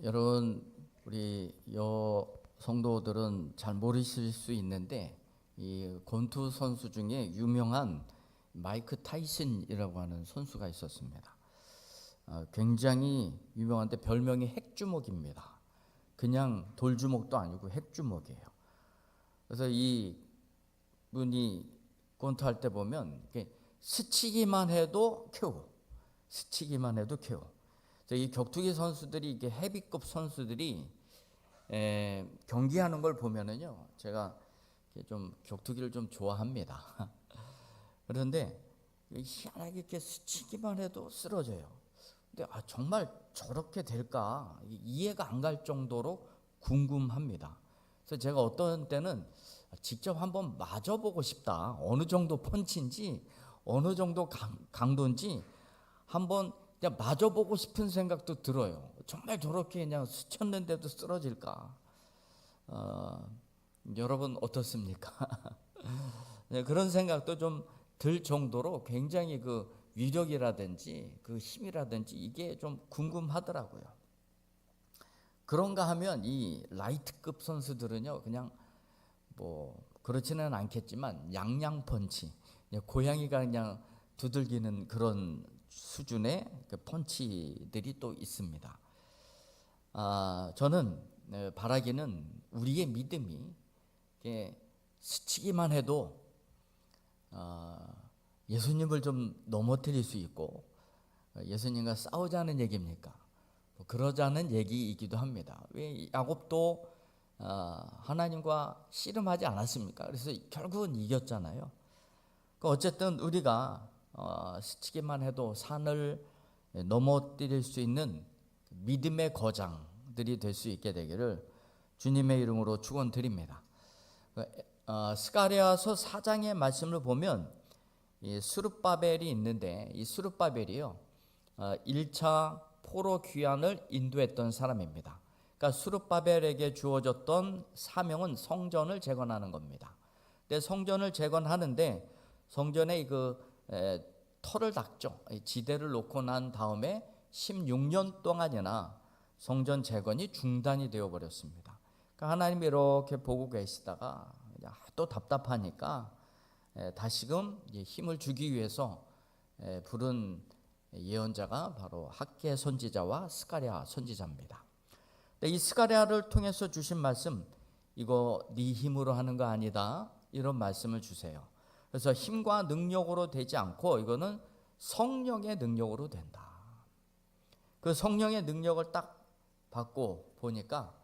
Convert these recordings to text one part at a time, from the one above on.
여러분 우리 성도들은 잘 모르실 수 있는데 이 권투 선수 중에 유명한 마이크 타이슨이라고 하는 선수가 있었습니다. 굉장히 유명한데 별명이 핵주먹입니다. 그냥 돌주먹도 아니고 핵주먹이에요. 그래서 이 분이 권투할 때 보면 스치기만 해도 KO, 스치기만 해도 KO. 이 격투기 선수들이 이게 헤비급 선수들이 경기하는 걸 보면은요, 제가 좀 격투기를 좀 좋아합니다. 그런데 희한하게 이렇게 스치기만 해도 쓰러져요. 근데 정말 저렇게 될까 이해가 안 갈 정도로 궁금합니다. 그래서 제가 어떤 때는 직접 한번 맞아보고 싶다. 어느 정도 펀치인지 어느 정도 강도인지 한번 그냥 맞아보고 싶은 생각도 들어요. 정말 저렇게 그냥 스쳤는데도 쓰러질까? 여러분 어떻습니까? 네, 그런 생각도 좀 들 정도로 굉장히 그 위력이라든지 그 힘이라든지 이게 좀 궁금하더라고요. 그런가 하면 이 라이트급 선수들은요, 그냥 뭐 그렇지는 않겠지만 양양 펀치, 고양이가 그냥 두들기는 그런 수준의 그 펀치들이 또 있습니다. 저는 바라기는 우리의 믿음이 스치기만 해도 예수님을 좀 넘어뜨릴 수 있고, 예수님과 싸우자는 얘기입니까? 그러자는 얘기이기도 합니다. 왜 야곱도 하나님과 씨름하지 않았습니까? 그래서 결국은 이겼잖아요. 어쨌든 우리가 스치기만 해도 산을 넘어뜨릴 수 있는 믿음의 거장들이 될 수 있게 되기를 주님의 이름으로 축원드립니다. 스가랴서 4장의 말씀을 보면 이 스룹바벨이 있는데, 이 스룹바벨이요 1차 포로 귀환을 인도했던 사람입니다. 그러니까 스룹바벨에게 주어졌던 사명은 성전을 재건하는 겁니다. 근데 성전을 재건하는데 성전에 터를 닦죠. 지대를 놓고 난 다음에 16년 동안이나 성전 재건이 중단이 되어 버렸습니다. 그러니까 하나님이 이렇게 보고 계시다가 또 답답하니까 다시금 힘을 주기 위해서 부른 예언자가 바로 학개 선지자와 스가랴 선지자입니다. 이 스가랴를 통해서 주신 말씀, 이거 네 힘으로 하는 거 아니다, 이런 말씀을 주세요. 그래서 힘과 능력으로 되지 않고 이거는 성령의 능력으로 된다. 그 성령의 능력을 딱 받고 보니까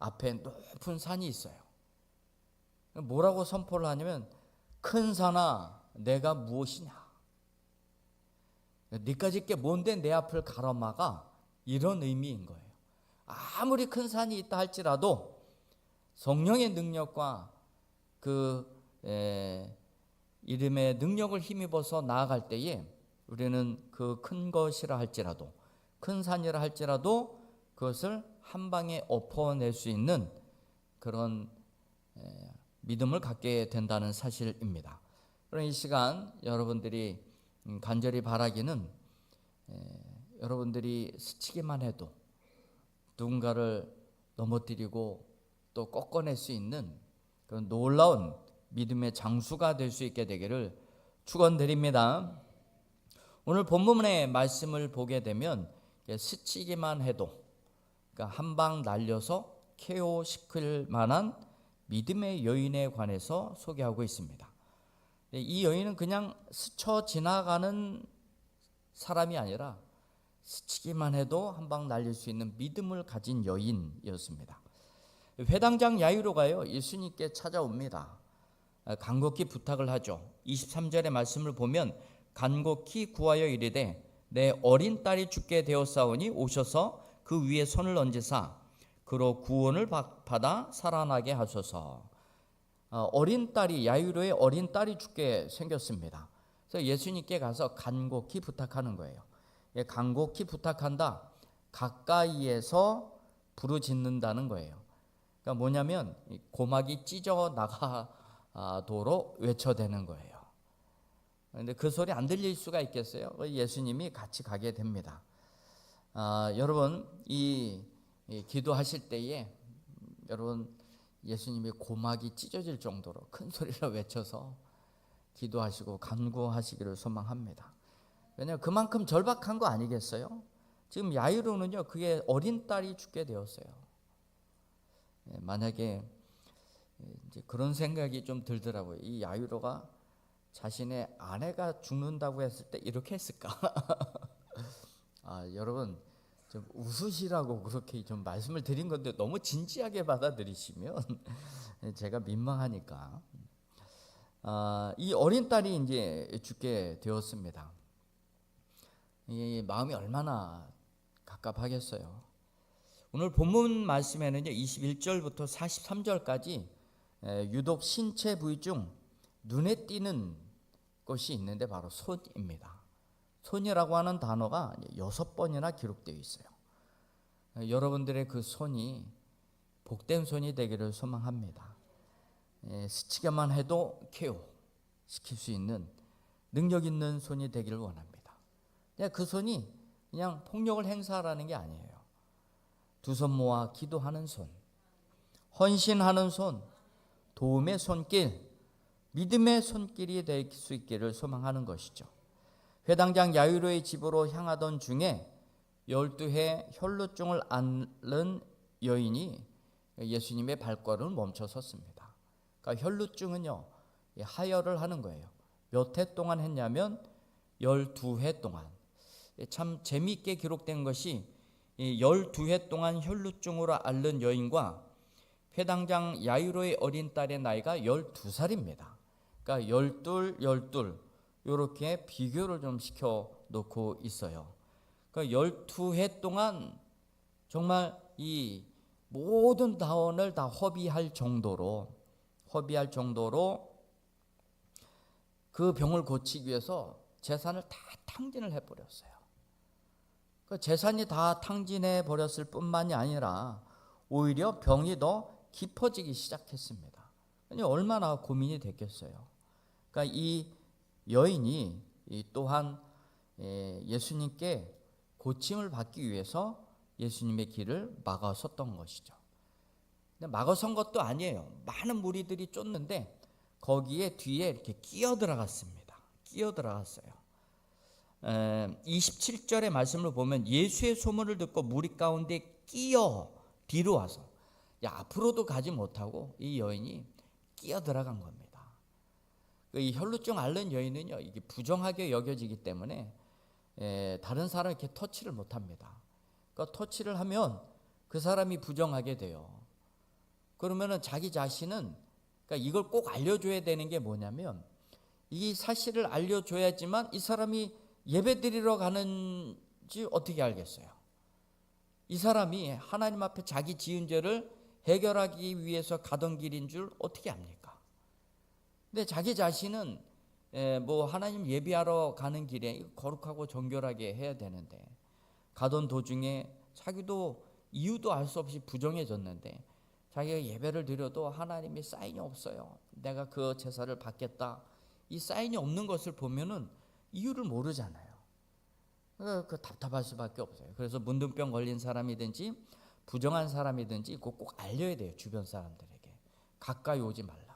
앞에 높은 산이 있어요. 뭐라고 선포를 하냐면, 큰 산아 내가 무엇이냐, 네까지 게 뭔데 내 앞을 가로막아, 이런 의미인 거예요. 아무리 큰 산이 있다 할지라도 성령의 능력과 그 이름의 능력을 힘입어서 나아갈 때에 우리는 그 큰 것이라 할지라도, 큰 산이라 할지라도 그것을 한 방에 엎어낼 수 있는 그런 믿음을 갖게 된다는 사실입니다. 그럼 이 시간 여러분들이 간절히 바라기는 여러분들이 스치기만 해도 누군가를 넘어뜨리고 또 꺾어낼 수 있는 그런 놀라운 믿음의 장수가 될 수 있게 되기를 축원드립니다. 오늘 본문의 말씀을 보게 되면 스치기만 해도, 그러니까 한 방 날려서 KO 시킬 만한 믿음의 여인에 관해서 소개하고 있습니다. 이 여인은 그냥 스쳐 지나가는 사람이 아니라 스치기만 해도 한 방 날릴 수 있는 믿음을 가진 여인이었습니다. 회당장 야이로가요 예수님께 찾아옵니다. 간곡히 부탁을 하죠. 23절의 말씀을 보면 간곡히 구하여 이르되 내 어린 딸이 죽게 되었사오니 오셔서 그 위에 손을 얹으사 그로 구원을 받아 살아나게 하소서. 어린 딸이, 야이로의 어린 딸이 죽게 생겼습니다. 그래서 예수님께 가서 간곡히 부탁하는 거예요. 간곡히 부탁한다, 가까이에서 부르짖는다는 거예요. 그러니까 뭐냐면 고막이 찢어 나가도록 외쳐대는 거예요. 그런데 그 소리 안 들릴 수가 있겠어요? 예수님이 같이 가게 됩니다. 여러분 이 기도하실 때에 여러분 예수님이 고막이 찢어질 정도로 큰 소리로 외쳐서 기도하시고 간구하시기를 소망합니다. 왜냐하면 그만큼 절박한 거 아니겠어요? 지금 야이로는요, 그게 어린 딸이 죽게 되었어요. 만약에 이제 그런 생각이 좀 들더라고요. 이 야이로가 자신의 아내가 죽는다고 했을 때 이렇게 했을까? 여러분 좀 웃으시라고 그렇게 좀 말씀을 드린 건데 너무 진지하게 받아들이시면 제가 민망하니까. 이 어린 딸이 이제 죽게 되었습니다. 이 마음이 얼마나 갑갑하겠어요. 오늘 본문 말씀에는요, 21절부터 43절까지 유독 신체 부위 중 눈에 띄는 것이 있는데 바로 손입니다. 손이라고 하는 단어가 6번이나 기록되어 있어요. 여러분들의 그 손이 복된 손이 되기를 소망합니다. 스치기만 해도 KO 시킬 수 있는 능력 있는 손이 되기를 원합니다. 그 손이 그냥 폭력을 행사하라는 게 아니에요. 두 손 모아 기도하는 손, 헌신하는 손, 도움의 손길, 믿음의 손길이 될 수 있기를 소망하는 것이죠. 회당장 야이로의 집으로 향하던 중에 12해 혈루증을 앓는 여인이 예수님의 발걸음을 멈춰 섰습니다. 그러니까 혈루증은요, 하혈을 하는 거예요. 몇 해 동안 했냐면 12해 동안. 참 재미있게 기록된 것이 12해 동안 혈루증으로 앓는 여인과 회당장 야이로의 어린 딸의 나이가 12살입니다. 그러니까 12 이렇게 비교를 좀 시켜 놓고 있어요. 그러니까 12해 동안 정말 이 모든 다원을 다 허비할 정도로 그 병을 고치기 위해서 재산을 다 탕진을 해버렸어요. 그 재산이 다 탕진해 버렸을 뿐만이 아니라 오히려 병이 더 깊어지기 시작했습니다. 얼마나 고민이 됐겠어요. 그러니까 이 여인이 또한 예수님께 고침을 받기 위해서 예수님의 길을 막아섰던 것이죠. 근데 막아선 것도 아니에요. 많은 무리들이 쫓는데 거기에 뒤에 이렇게 끼어 들어갔습니다. 끼어 들어갔어요. 27절의 말씀을 보면 예수의 소문을 듣고 무리 가운데 끼어 뒤로 와서 앞으로도 가지 못하고 이 여인이 끼어 들어간 겁니다. 이 혈루증 앓는 여인은요, 이게 부정하게 여겨지기 때문에 다른 사람 이렇게 터치를 못합니다. 그러니까 터치를 하면 그 사람이 부정하게 돼요. 그러면은 자기 자신은 그러니까 이걸 꼭 알려줘야 되는 게 뭐냐면 이 사실을 알려줘야지만 이 사람이 예배드리러 가는지 어떻게 알겠어요? 이 사람이 하나님 앞에 자기 지은 죄를 해결하기 위해서 가던 길인 줄 어떻게 압니까? 근데 자기 자신은 하나님 예배하러 가는 길에 거룩하고 정결하게 해야 되는데 가던 도중에 자기도 이유도 알 수 없이 부정해졌는데 자기가 예배를 드려도 하나님이 사인이 없어요. 내가 그 제사를 받겠다. 이 사인이 없는 것을 보면은 이유를 모르잖아요. 그 답답할 수밖에 없어요. 그래서 문둥병 걸린 사람이든지 부정한 사람이든지 이거 꼭 알려야 돼요. 주변 사람들에게. 가까이 오지 말라고.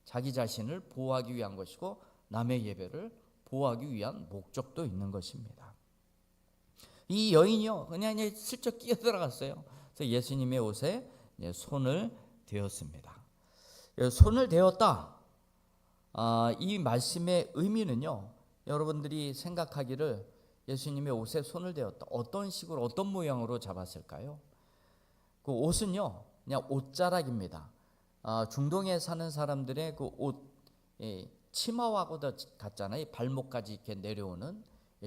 자기 자신을 보호하기 위한 것이고 남의 예배를 보호하기 위한 목적도 있는 것입니다. 이 여인이요, 그냥 슬쩍 끼어들어갔어요. 그래서 예수님의 옷에 손을 대었습니다. 손을 대었다. 이 말씀의 의미는요, 여러분들이 생각하기를 예수님의 옷에 손을 대었다. 어떤 식으로 어떤 모양으로 잡았을까요? 그 옷은요, 그냥 옷자락입니다. 중동에 사는 사람들의 그 옷, 치마하고 같잖아요. 발목까지 이렇게 내려오는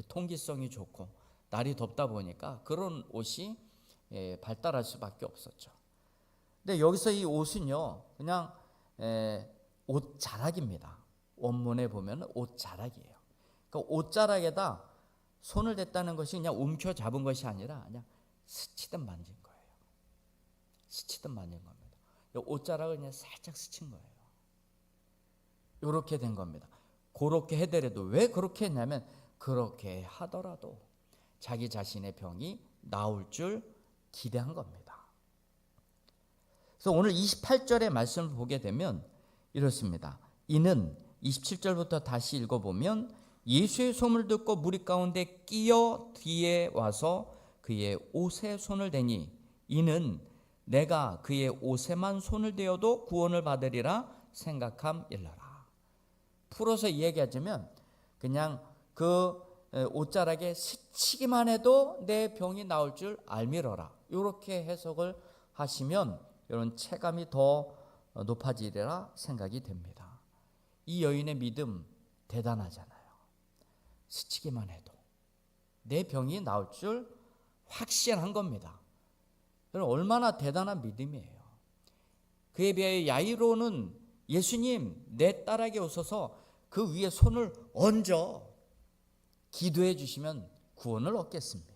통기성이 좋고 날이 덥다 보니까 그런 옷이 발달할 수밖에 없었죠. 근데 여기서 이 옷은요, 그냥 옷자락입니다. 원문에 보면 옷자락이에요. 그러니까 옷자락에다 손을 댔다는 것이 그냥 움켜 잡은 것이 아니라 그냥 스치듯 만진 거예요. 스치듯 만진 겁니다. 옷자락을 그냥 살짝 스친 거예요. 이렇게 된 겁니다. 그렇게 해더라도 왜 그렇게 했냐면 그렇게 하더라도 자기 자신의 병이 나을 줄 기대한 겁니다. 그래서 오늘 28절의 말씀을 보게 되면 이렇습니다. 이는 27절부터 다시 읽어보면 예수의 소문을 듣고 무리 가운데 끼어 뒤에 와서 그의 옷에 손을 대니 이는 내가 그의 옷에만 손을 대어도 구원을 받으리라 생각함일러라. 풀어서 이야기하자면 그냥 그 옷자락에 스치기만 해도 내 병이 나을 줄 알미러라. 이렇게 해석을 하시면 이런 체감이 더 높아지리라 생각이 됩니다. 이 여인의 믿음 대단하잖아요. 스치기만 해도 내 병이 나을 줄 확신한 겁니다. 얼마나 대단한 믿음이에요. 그에 비하여 야이로는 예수님 내 딸에게 오셔서 그 위에 손을 얹어 기도해 주시면 구원을 얻겠습니다.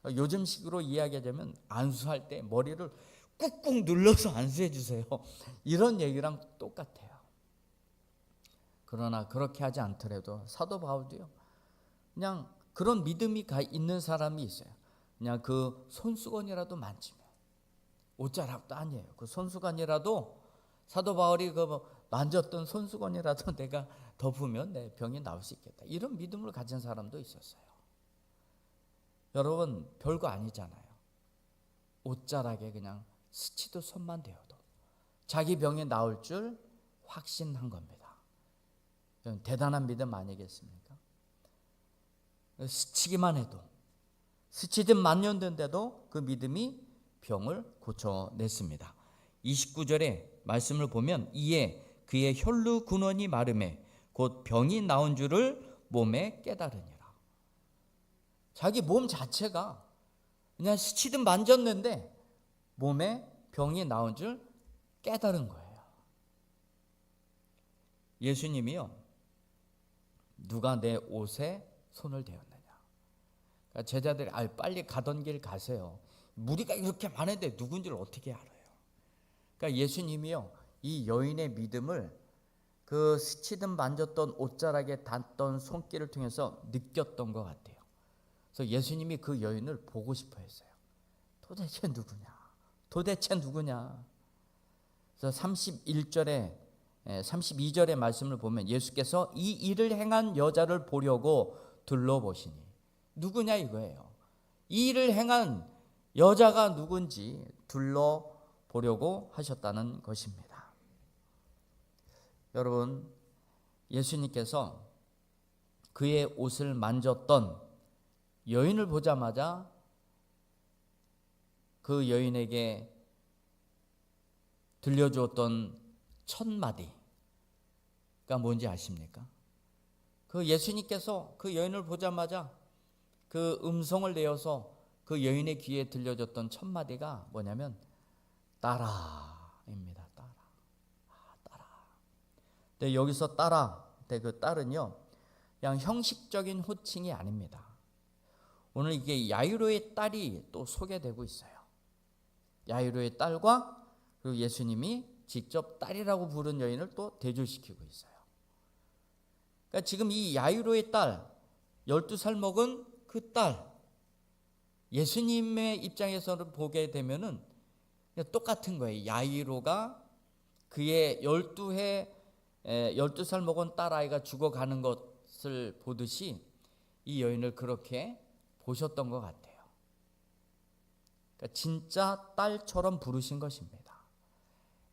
요즘식으로 이야기하자면 안수할 때 머리를 꾹꾹 눌러서 안수해 주세요. 이런 얘기랑 똑같아요. 그러나 그렇게 하지 않더라도 사도 바울도요. 그냥 그런 믿음이 있는 사람이 있어요. 그냥 그 손수건이라도 만지면 옷자락도 아니에요. 그 손수건이라도 사도 바울이 만졌던 손수건이라도 내가 덮으면 내 병이 나을 수 있겠다. 이런 믿음을 가진 사람도 있었어요. 여러분 별거 아니잖아요. 옷자락에 그냥 스치듯 손만 대어도 자기 병이 나을 줄 확신한 겁니다. 대단한 믿음 아니겠습니까? 스치기만 해도 스치듯 만년된데도 그 믿음이 병을 고쳐냈습니다. 29절의 말씀을 보면 이에 그의 혈루 근원이 마름에 곧 병이 나온 줄을 몸에 깨달으니라. 자기 몸 자체가 그냥 스치듯 만졌는데 몸에 병이 나온 줄 깨달은 거예요. 예수님이요, 누가 내 옷에 손을 대었느냐. 그러니까 제자들이 빨리 가던 길 가세요. 무리가 이렇게 많은데 누군지를 어떻게 알아요? 그러니까 예수님이요, 이 여인의 믿음을 그 스치듯 만졌던 옷자락에 닿던 손길을 통해서 느꼈던 것 같아요. 그래서 예수님이 그 여인을 보고 싶어 했어요. 도대체 누구냐? 도대체 누구냐? 그래서 32절의 말씀을 보면 예수께서 이 일을 행한 여자를 보려고 둘러보시니 누구냐 이거예요. 이 일을 행한 여자가 누군지 둘러보려고 하셨다는 것입니다. 여러분, 예수님께서 그의 옷을 만졌던 여인을 보자마자 그 여인에게 들려주었던 첫 마디가 뭔지 아십니까? 그 예수님께서 그 여인을 보자마자 그 음성을 내어서 그 여인의 귀에 들려줬던 첫 마디가 뭐냐면 따라입니다. 따라. 근데 여기서 따라, 근데 그 딸은요, 그냥 형식적인 호칭이 아닙니다. 오늘 이게 야이로의 딸이 또 소개되고 있어요. 야이로의 딸과 그리고 예수님이 직접 딸이라고 부른 여인을 또 대조시키고 있어요. 그러니까 지금 이 야이로의 딸, 12살 먹은 그 딸, 예수님의 입장에서는 보게 되면은 똑같은 거예요. 야이로가 그의 12살 먹은 딸아이가 죽어가는 것을 보듯이 이 여인을 그렇게 보셨던 것 같아요. 그러니까 진짜 딸처럼 부르신 것입니다.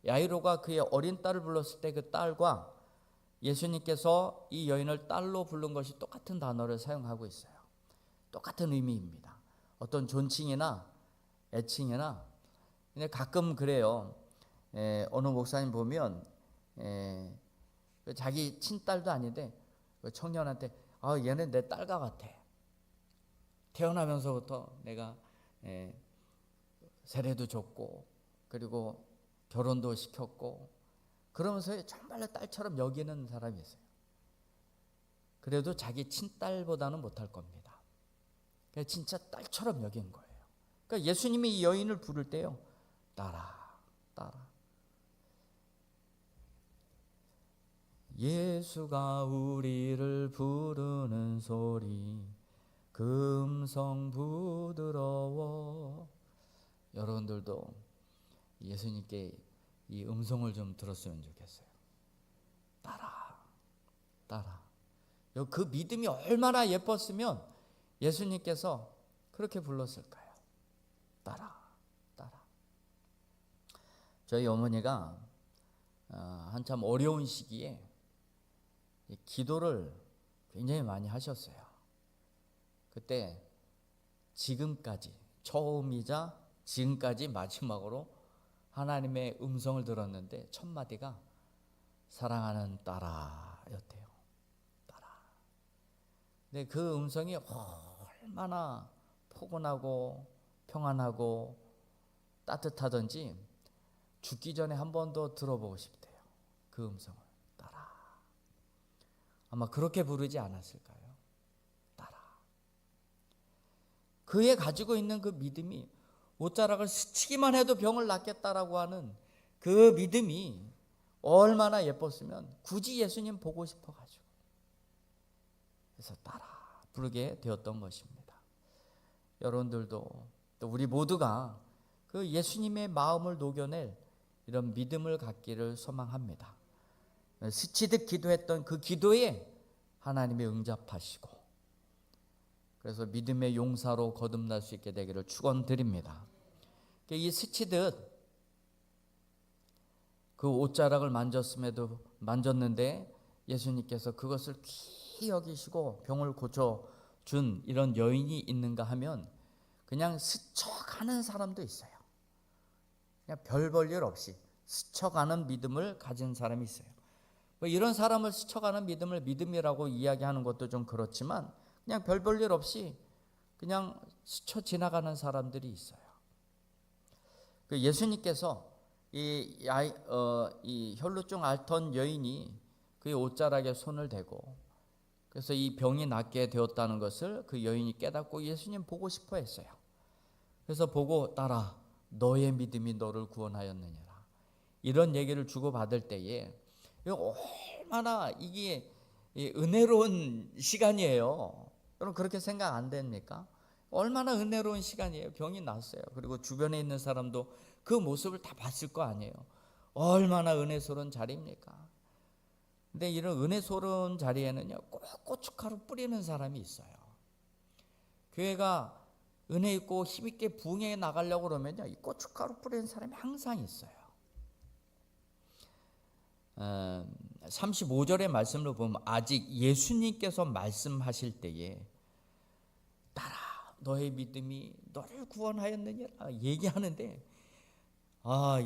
야이로가 그의 어린 딸을 불렀을 때 그 딸과 예수님께서 이 여인을 딸로 부른 것이 똑같은 단어를 사용하고 있어요. 똑같은 의미입니다. 어떤 존칭이나 애칭이나, 근데 가끔 그래요. 어느 목사님 보면 자기 친딸도 아닌데 청년한테 얘는 내 딸과 같아. 태어나면서부터 내가 세례도 줬고 그리고 결혼도 시켰고 그러면서 정말로 딸처럼 여기는 사람이 있어요. 그래도 자기 친딸보다는 못할 겁니다. 진짜 딸처럼 여긴 거예요. 그러니까 예수님이 이 여인을 부를 때요, 따라. 예수가 우리를 부르는 소리 그 음성 부드러워. 여러분들도 예수님께 이 음성을 좀 들었으면 좋겠어요. 따라, 따라. 그 믿음이 얼마나 예뻤으면 예수님께서 그렇게 불렀을까요? 따라, 따라. 저희 어머니가 한참 어려운 시기에 기도를 굉장히 많이 하셨어요. 그때 지금까지, 처음이자 지금까지 마지막으로 하나님의 음성을 들었는데 첫 마디가 사랑하는 딸아였대요. 딸아. 근데 그 음성이 얼마나 포근하고 평안하고 따뜻하던지 죽기 전에 한 번 더 들어보고 싶대요. 그 음성을. 딸아. 아마 그렇게 부르지 않았을까요? 딸아. 그의 가지고 있는 그 믿음이, 옷자락을 스치기만 해도 병을 낫겠다라고 하는 그 믿음이 얼마나 예뻤으면 굳이 예수님 보고 싶어가지고 그래서 따라 부르게 되었던 것입니다. 여러분들도 또 우리 모두가 그 예수님의 마음을 녹여낼 이런 믿음을 갖기를 소망합니다. 스치듯 기도했던 그 기도에 하나님이 응답하시고, 그래서 믿음의 용사로 거듭날 수 있게 되기를 축원드립니다. 이 스치듯 그 옷자락을 만졌는데 예수님께서 그것을 귀히 여기시고 병을 고쳐준 이런 여인이 있는가 하면 그냥 스쳐가는 사람도 있어요. 그냥 별 볼 일 없이 스쳐가는 믿음을 가진 사람이 있어요. 뭐 이런 사람을 스쳐가는 믿음을 믿음이라고 이야기하는 것도 좀 그렇지만 그냥 별 볼 일 없이 그냥 스쳐 지나가는 사람들이 있어요. 그 예수님께서 이 혈루증 앓던 여인이 그의 옷자락에 손을 대고 그래서 이 병이 낫게 되었다는 것을 그 여인이 깨닫고 예수님 보고 싶어 했어요. 그래서 보고 따라 너의 믿음이 너를 구원하였느니라. 이런 얘기를 주고받을 때에 얼마나 이게 은혜로운 시간이에요. 여러분 그렇게 생각 안 됩니까? 얼마나 은혜로운 시간이에요. 병이 났어요. 그리고 주변에 있는 사람도 그 모습을 다 봤을 거 아니에요. 얼마나 은혜스러운 자리입니까? 근데 이런 은혜스러운 자리에는요, 꼭 고춧가루 뿌리는 사람이 있어요. 교회가 은혜 있고 힘 있게 부흥해 나가려고 그러면요, 이 고춧가루 뿌리는 사람이 항상 있어요. 35절의 말씀을 보면 아직 예수님께서 말씀하실 때에 따라 너의 믿음이 너를 구원하였느니라 얘기하는데,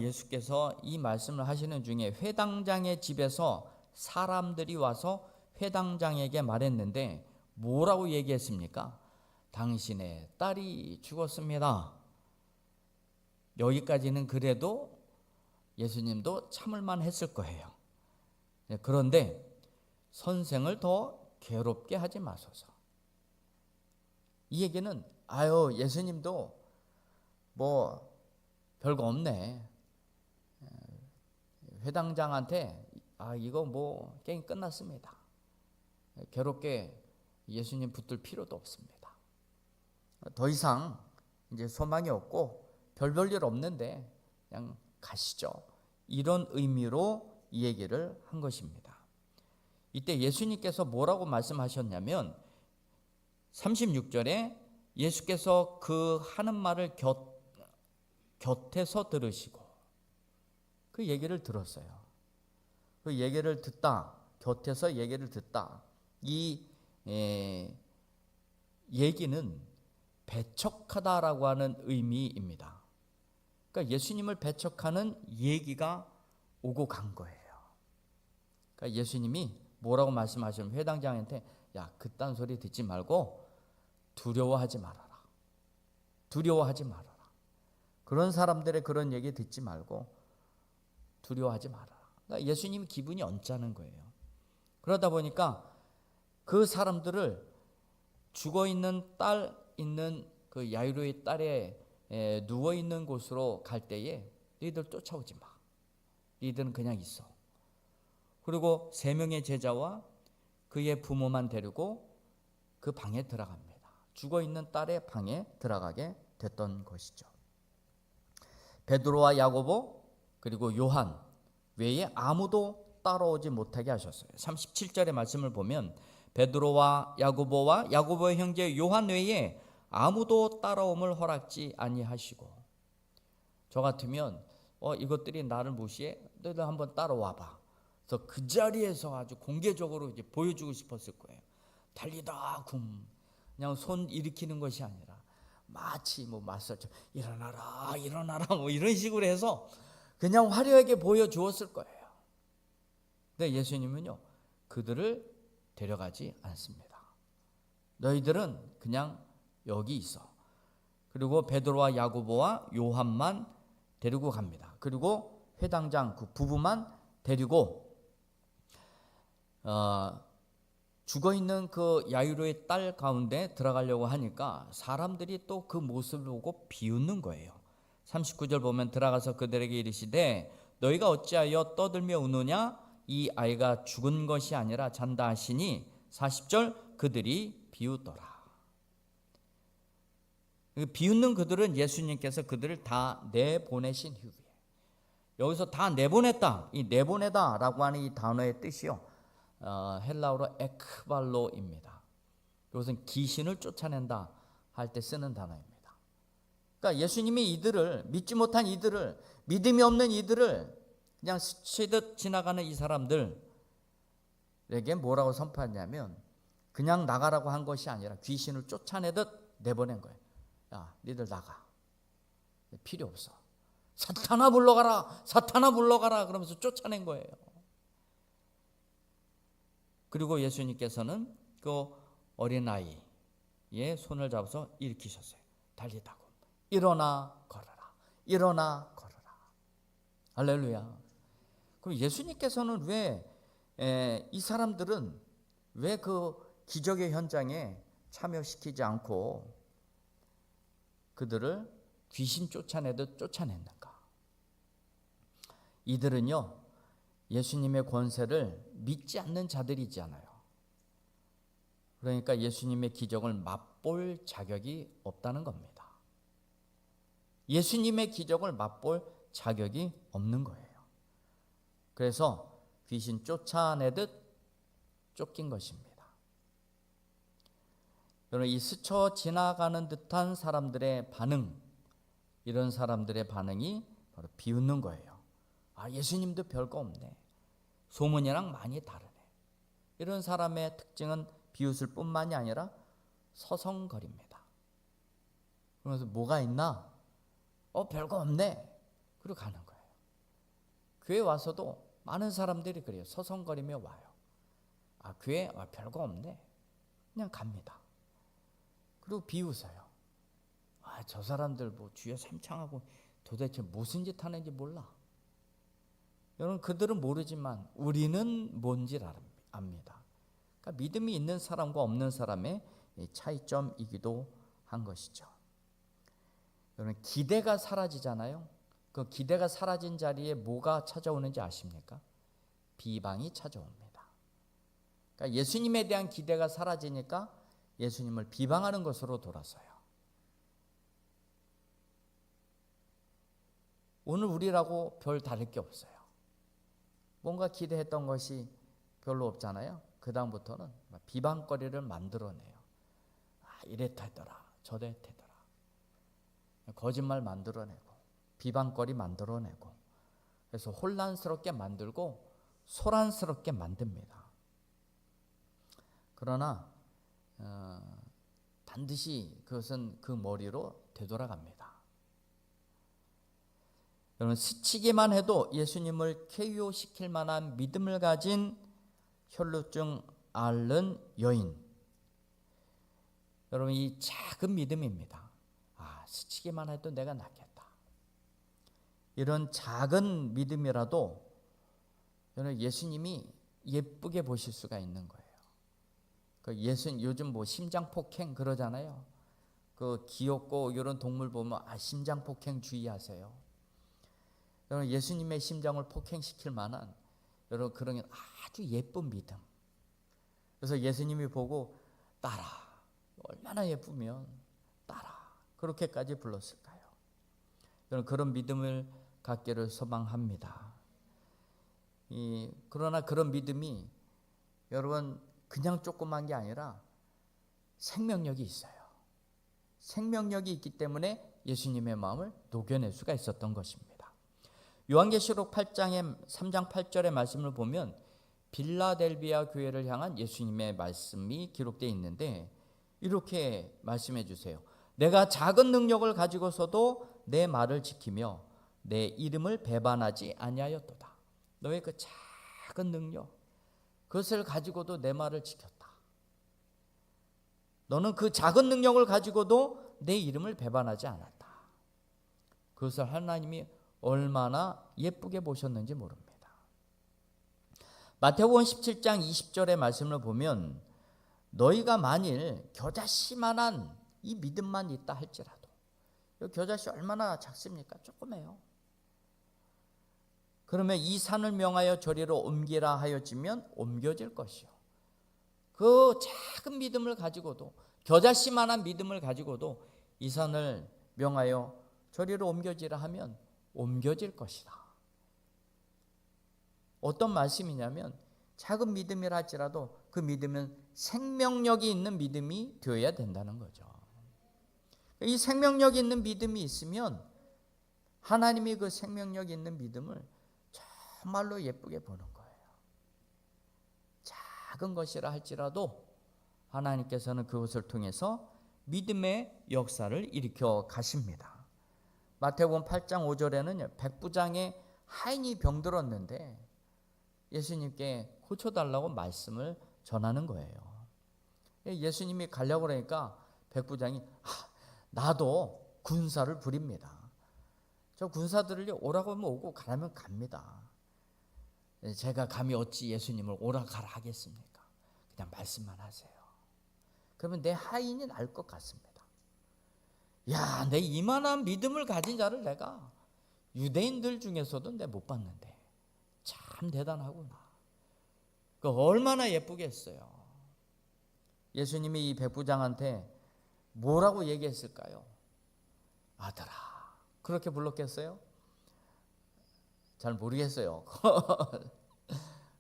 예수께서 이 말씀을 하시는 중에 회당장의 집에서 사람들이 와서 회당장에게 말했는데 뭐라고 얘기했습니까? 당신의 딸이 죽었습니다. 여기까지는 그래도 예수님도 참을만 했을 거예요. 그런데 선생을 더 괴롭게 하지 마소서. 이 얘기는 예수님도 뭐 별거 없네. 회당장한테 이거 뭐 게임 끝났습니다. 괴롭게 예수님 붙들 필요도 없습니다. 더 이상 이제 소망이 없고 별 일 없는데 그냥 가시죠. 이런 의미로 이 얘기를 한 것입니다. 이때 예수님께서 뭐라고 말씀하셨냐면 36절에 예수께서 그 하는 말을 곁에서 들으시고 그 얘기를 들었어요. 그 얘기를 듣다, 곁에서 얘기를 듣다. 이 얘기는 배척하다라고 하는 의미입니다. 그러니까 예수님을 배척하는 얘기가 오고 간 거예요. 그러니까 예수님이 뭐라고 말씀하시면 회당장한테 그딴 소리 듣지 말고 두려워하지 말아라. 두려워하지 말아라. 그런 사람들의 그런 얘기 듣지 말고 두려워하지 말아라. 그러니까 예수님이 기분이 언짢은 거예요. 그러다 보니까 그 사람들을 죽어있는 딸 있는 그 야이로의 딸에 누워있는 곳으로 갈 때에 너희들 쫓아오지 마. 너희들은 그냥 있어. 그리고 3명의 제자와 그의 부모만 데리고 그 방에 들어갑니다. 죽어있는 딸의 방에 들어가게 됐던 것이죠. 베드로와 야고보 그리고 요한 외에 아무도 따라오지 못하게 하셨어요. 37절의 말씀을 보면 베드로와 야고보와 야고보의 형제 요한 외에 아무도 따라옴을 허락지 아니하시고, 저 같으면 이것들이 나를 무시해? 너희들 한번 따라와봐. 그래서 그 자리에서 아주 공개적으로 이제 보여주고 싶었을 거예요. 달리다 굼, 그냥 손 일으키는 것이 아니라 마치 뭐 마사처럼 일어나라 일어나라 뭐 이런 식으로 해서 그냥 화려하게 보여주었을 거예요. 근데 예수님은요, 그들을 데려가지 않습니다. 너희들은 그냥 여기 있어. 그리고 베드로와 야고보와 요한만 데리고 갑니다. 그리고 회당장 그 부부만 데리고 죽어있는 그 야이로의 딸 가운데 들어가려고 하니까 사람들이 또 그 모습을 보고 비웃는 거예요. 39절 보면 들어가서 그들에게 이르시되 너희가 어찌하여 떠들며 우느냐? 이 아이가 죽은 것이 아니라 잔다 하시니 40절 그들이 비웃더라. 비웃는 그들은 예수님께서 그들을 다 내보내신 후에, 여기서 다 내보냈다, 이 내보내다라고 하는 이 단어의 뜻이요, 헬라어로 에크발로입니다. 이것은 귀신을 쫓아낸다 할 때 쓰는 단어입니다. 그러니까 예수님이 이들을, 믿지 못한 이들을, 믿음이 없는 이들을 그냥 스치듯 지나가는 이 사람들에게 뭐라고 선포하냐면 그냥 나가라고 한 것이 아니라 귀신을 쫓아내듯 내보낸 거예요. 야, 니들 나가. 필요 없어. 사탄아 물러가라. 사탄아 물러가라. 그러면서 쫓아낸 거예요. 그리고 예수님께서는 그 어린아이의 손을 잡아서 일으키셨어요. 달리다고. 일어나 걸어라. 일어나 걸어라. 할렐루야. 그럼 예수님께서는 왜 이 사람들은 왜 그 기적의 현장에 참여시키지 않고 그들을 귀신 쫓아내듯 쫓아냈는가? 이들은요, 예수님의 권세를 믿지 않는 자들이잖아요. 그러니까 예수님의 기적을 맛볼 자격이 없다는 겁니다. 예수님의 기적을 맛볼 자격이 없는 거예요. 그래서 귀신 쫓아내듯 쫓긴 것입니다. 여러분, 이 스쳐 지나가는 듯한 사람들의 반응, 이런 사람들의 반응이 바로 비웃는 거예요. 아, 예수님도 별거 없네. 소문이랑 많이 다르네. 이런 사람의 특징은 비웃을 뿐만이 아니라 서성거립니다. 그러면서 뭐가 있나? 별거 없네. 그리고 가는 거예요. 교회 와서도 많은 사람들이 그래요. 서성거리며 와요. 아, 교회 별거 없네. 그냥 갑니다. 그리고 비웃어요. 아, 저 사람들 뭐 주여 삼창하고 도대체 무슨 짓 하는지 몰라. 여러분, 그들은 모르지만 우리는 뭔지 압니다. 그러니까 믿음이 있는 사람과 없는 사람의 차이점이기도 한 것이죠. 여러분, 기대가 사라지잖아요. 그 기대가 사라진 자리에 뭐가 찾아오는지 아십니까? 비방이 찾아옵니다. 그러니까 예수님에 대한 기대가 사라지니까 예수님을 비방하는 것으로 돌아서요. 오늘 우리라고 별 다를 게 없어요. 뭔가 기대했던 것이 별로 없잖아요. 그 다음부터는 비방거리를 만들어내요. 아, 이랬다더라, 저랬다더라. 거짓말 만들어내고 비방거리 만들어내고, 그래서 혼란스럽게 만들고 소란스럽게 만듭니다. 그러나 반드시 그것은 그 머리로 되돌아갑니다. 여러분, 스치기만 해도 예수님을 쾌유시킬 만한 믿음을 가진 혈루증 앓는 여인, 여러분, 이 작은 믿음입니다. 아, 스치기만 해도 내가 낫겠다. 이런 작은 믿음이라도 여러분, 예수님이 예쁘게 보실 수가 있는 거예요. 요즘 뭐 심장폭행 그러잖아요. 그 귀엽고 이런 동물 보면 심장폭행 주의하세요. 여러분, 예수님의 심장을 폭행시킬 만한 여러분 그런 아주 예쁜 믿음. 그래서 예수님이 보고 따라 얼마나 예쁘면 딸아 그렇게까지 불렀을까요? 저는 그런 믿음을 갖기를 소망합니다. 그러나 그런 믿음이 여러분 그냥 조그만 게 아니라 생명력이 있어요. 생명력이 있기 때문에 예수님의 마음을 녹여낼 수가 있었던 것입니다. 요한계시록 8장의 3장 8절의 말씀을 보면 빌라델비아 교회를 향한 예수님의 말씀이 기록되어 있는데 이렇게 말씀해 주세요. 내가 작은 능력을 가지고서도 내 말을 지키며 내 이름을 배반하지 아니하였도다. 너의 그 작은 능력, 그것을 가지고도 내 말을 지켰다. 너는 그 작은 능력을 가지고도 내 이름을 배반하지 않았다. 그것을 하나님이 얼마나 예쁘게 보셨는지 모릅니다. 마태복음 17장 20절의 말씀을 보면 너희가 만일 겨자씨만한 이 믿음만 있다 할지라도, 이 겨자씨 얼마나 작습니까? 조그매요. 그러면 이 산을 명하여 저리로 옮기라 하여지면 옮겨질 것이요. 그 작은 믿음을 가지고도, 겨자씨만한 믿음을 가지고도 이 산을 명하여 저리로 옮겨지라 하면 옮겨질 것이다. 어떤 말씀이냐면 작은 믿음이라 할지라도 그 믿음은 생명력이 있는 믿음이 되어야 된다는 거죠. 이 생명력이 있는 믿음이 있으면 하나님이 그 생명력이 있는 믿음을 정말로 예쁘게 보는 거예요. 작은 것이라 할지라도 하나님께서는 그것을 통해서 믿음의 역사를 일으켜 가십니다. 마태복음 8장 5절에는 백부장의 하인이 병들었는데 예수님께 고쳐달라고 말씀을 전하는 거예요. 예수님이 가려고 그러니까 백부장이 나도 군사를 부립니다. 저 군사들을 오라고 하면 오고 가라면 갑니다. 제가 감히 어찌 예수님을 오라 가라 하겠습니까? 그냥 말씀만 하세요. 그러면 내 하인이 날 것 같습니다. 야, 내 이만한 믿음을 가진 자를 내가 유대인들 중에서도 내 못 봤는데 참 대단하구나. 그 얼마나 예쁘게 했어요. 예수님이 이 백부장한테 뭐라고 얘기했을까요? 아들아. 그렇게 불렀겠어요? 잘 모르겠어요.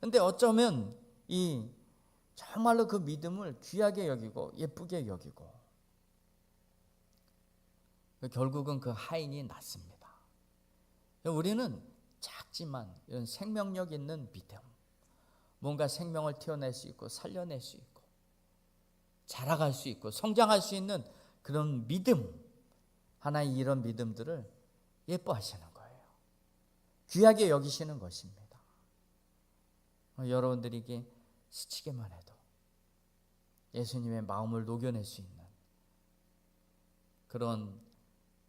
근데 어쩌면 정말로 그 믿음을 귀하게 여기고 예쁘게 여기고 결국은 그 하인이 낫습니다. 우리는 작지만 이런 생명력 있는 믿음, 뭔가 생명을 튀어낼 수 있고 살려낼 수 있고 자라갈 수 있고 성장할 수 있는 그런 믿음, 하나의 이런 믿음들을 예뻐하시는 거예요. 귀하게 여기시는 것입니다. 여러분들에게 스치기만 해도 예수님의 마음을 녹여낼 수 있는 그런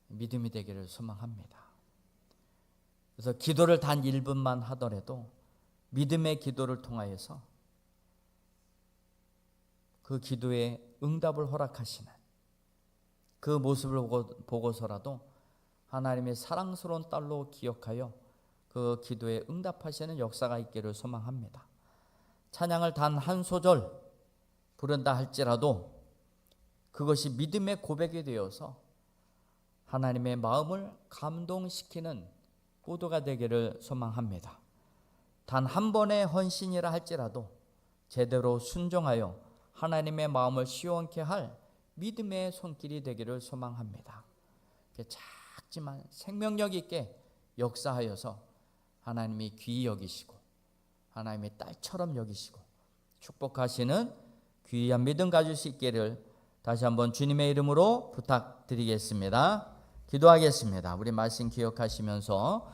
믿음이 되기를 소망합니다. 그래서 기도를 단 1분만 하더라도 믿음의 기도를 통하여서 그 기도에 응답을 허락하시는 그 모습을 보고서라도 하나님의 사랑스러운 딸로 기억하여 그 기도에 응답하시는 역사가 있기를 소망합니다. 찬양을 단 한 소절 부른다 할지라도 그것이 믿음의 고백이 되어서 하나님의 마음을 감동시키는 구도가 되기를 소망합니다. 단 한 번의 헌신이라 할지라도 제대로 순종하여 하나님의 마음을 시원케 할 믿음의 손길이 되기를 소망합니다. 작지만 생명력 있게 역사하여서 하나님이 귀히 여기시고 하나님의 딸처럼 여기시고 축복하시는 귀한 믿음 가질 수 있기를 다시 한번 주님의 이름으로 부탁드리겠습니다. 기도하겠습니다. 우리 말씀 기억하시면서